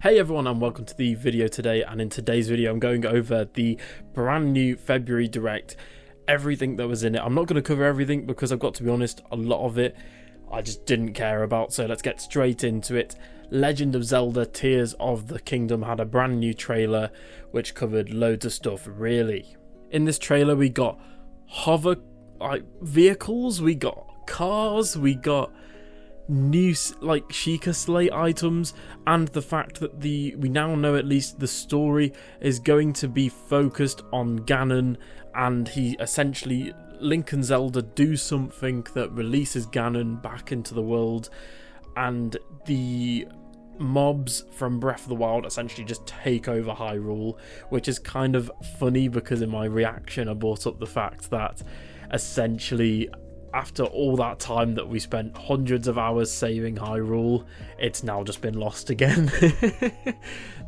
Hey everyone, and welcome to the video today. And in today's video I'm going over the brand new February Direct, everything that was in it. I'm not going to cover everything because I've got to be honest, a lot of it I just didn't care about, so let's get straight into it. Legend of Zelda Tears of the Kingdom had a brand new trailer which covered loads of stuff really. In this trailer we got hover vehicles, we got cars, we got new Sheikah Slate items, and the fact that we now know at least the story is going to be focused on Ganon, and he essentially, Link and Zelda do something that releases Ganon back into the world, and the mobs from Breath of the Wild essentially just take over Hyrule, which is kind of funny because in my reaction I brought up the fact that essentially after all that time that we spent hundreds of hours saving Hyrule, it's now just been lost again.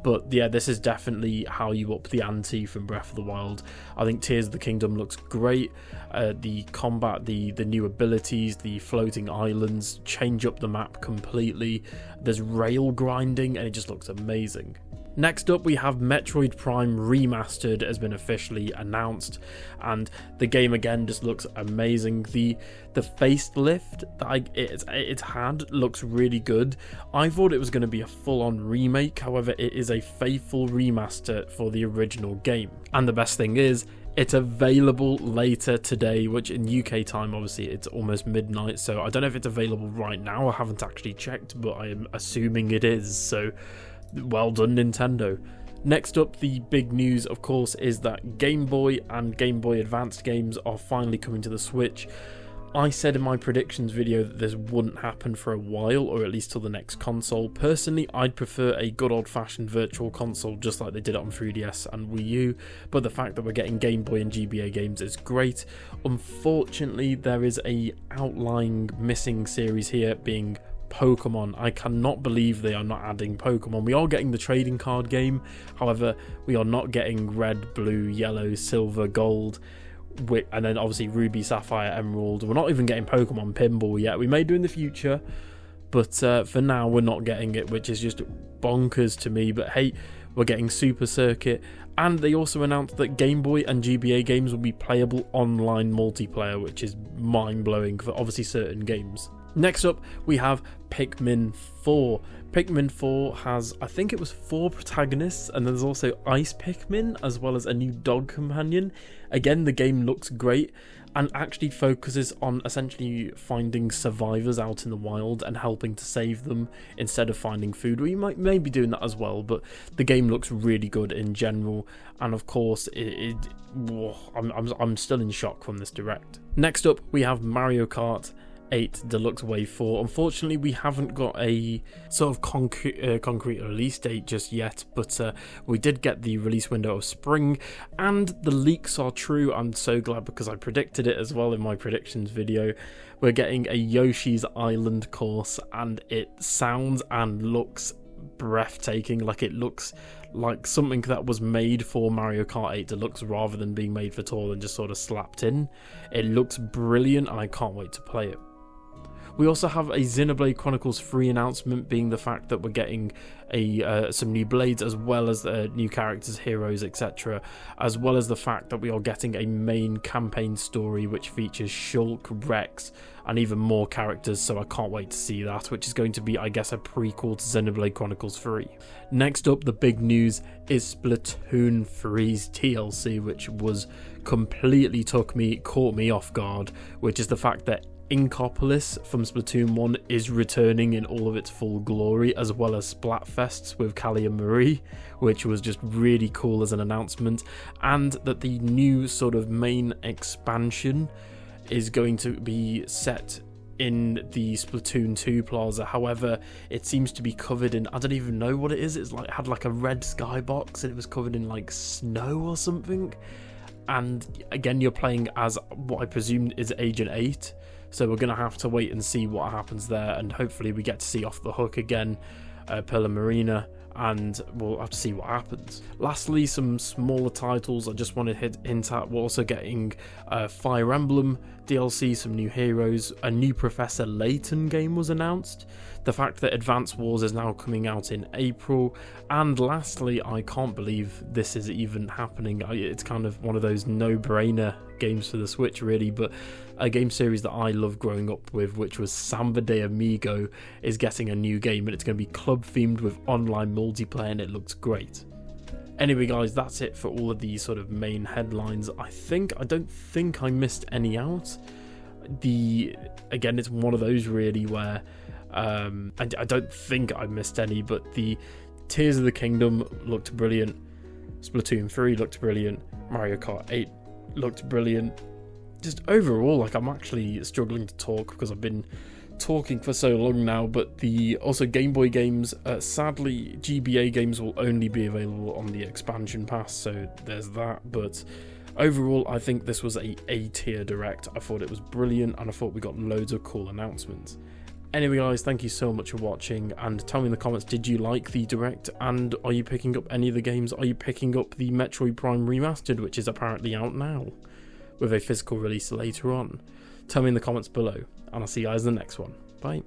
But yeah, this is definitely how you up the ante from Breath of the Wild. I think Tears of the Kingdom looks great. The combat, the new abilities, the floating islands change up the map completely. There's rail grinding and it just looks amazing. Next up we have Metroid Prime Remastered has been officially announced, and the game again just looks amazing. The facelift that it's had looks really good. I thought it was going to be a full-on remake, however it is a faithful remaster for the original game. And the best thing is, it's available later today, which in UK time obviously it's almost midnight, so I don't know if it's available right now. I haven't actually checked, but I am assuming it is, so well done, Nintendo. Next up, the big news, of course, is that Game Boy and Game Boy Advanced games are finally coming to the Switch. I said in my predictions video that this wouldn't happen for a while, or at least till the next console. Personally, I'd prefer a good old-fashioned virtual console, just like they did it on 3DS and Wii U, but the fact that we're getting Game Boy and GBA games is great. Unfortunately, there is a outlying missing series here, being Pokemon. I cannot believe they are not adding Pokemon. We are getting the trading card game, however we are not getting red, blue, yellow, silver, gold, and then obviously ruby, sapphire, emerald. We're not even getting Pokemon pinball yet. We may do in the future, but for now we're not getting it, which is just bonkers to me. But hey, we're getting Super Circuit, and they also announced that Game Boy and GBA games will be playable online multiplayer, which is mind-blowing for obviously certain games. Next up, we have Pikmin 4. Pikmin 4 has, I think it was 4 protagonists, and there's also Ice Pikmin, as well as a new dog companion. Again, the game looks great, and actually focuses on essentially finding survivors out in the wild and helping to save them instead of finding food. We may be doing that as well, but the game looks really good in general, and of course, I'm still in shock from this Direct. Next up, we have Mario Kart 8 Deluxe Wave 4. Unfortunately, we haven't got a sort of concrete release date just yet, but we did get the release window of spring, and the leaks are true. I'm so glad because I predicted it as well in my predictions video. We're getting a Yoshi's Island course, and it sounds and looks breathtaking. Like, it looks like something that was made for Mario Kart 8 Deluxe rather than being made for tour and just sort of slapped in. It looks brilliant, and I can't wait to play it. We also have a Xenoblade Chronicles 3 announcement, being the fact that we're getting some new blades, as well as new characters, heroes, etc., as well as the fact that we are getting a main campaign story which features Shulk, Rex, and even more characters, so I can't wait to see that, which is going to be, I guess, a prequel to Xenoblade Chronicles 3. Next up, the big news is Splatoon 3's TLC, which was completely caught me off guard, which is the fact that Inkopolis from Splatoon 1 is returning in all of its full glory, as well as Splatfests with Callie and Marie, which was just really cool as an announcement, and that the new sort of main expansion is going to be set in the Splatoon 2 plaza. However, it seems to be covered in, I don't even know what it is. It's like, it had like a red skybox and it was covered in like snow or something. And again, you're playing as what I presume is Agent 8. So we're going to have to wait and see what happens there, and hopefully we get to see Off the Hook again, Perla Marina, and we'll have to see what happens. Lastly, some smaller titles I just want to hint at. We're also getting Fire Emblem DLC, some new heroes, a new Professor Layton game was announced, the fact that Advance Wars is now coming out in April, and lastly, I can't believe this is even happening. It's kind of one of those no-brainer games for the Switch really, but a game series that I loved growing up with, which was Sambadeamigo, is getting a new game, and it's going to be club themed with online multiplayer, and it looks great. Anyway guys, that's it for all of these sort of main headlines. I don't think I missed any out. Again, it's one of those really where I don't think I missed any, but the Tears of the Kingdom looked brilliant, Splatoon 3 looked brilliant, Mario Kart 8 looked brilliant. Just overall, like, I'm actually struggling to talk because I've been talking for so long now, but also Game Boy games, sadly GBA games will only be available on the expansion pass, so there's that. But overall, I think this was a A-tier direct. I thought it was brilliant, and I thought we got loads of cool announcements. Anyway guys, thank you so much for watching, and tell me in the comments, did you like the direct, and are you picking up any of the games? Are you picking up the Metroid Prime Remastered, which is apparently out now, with a physical release later on? Tell me in the comments below, and I'll see you guys in the next one. Bye.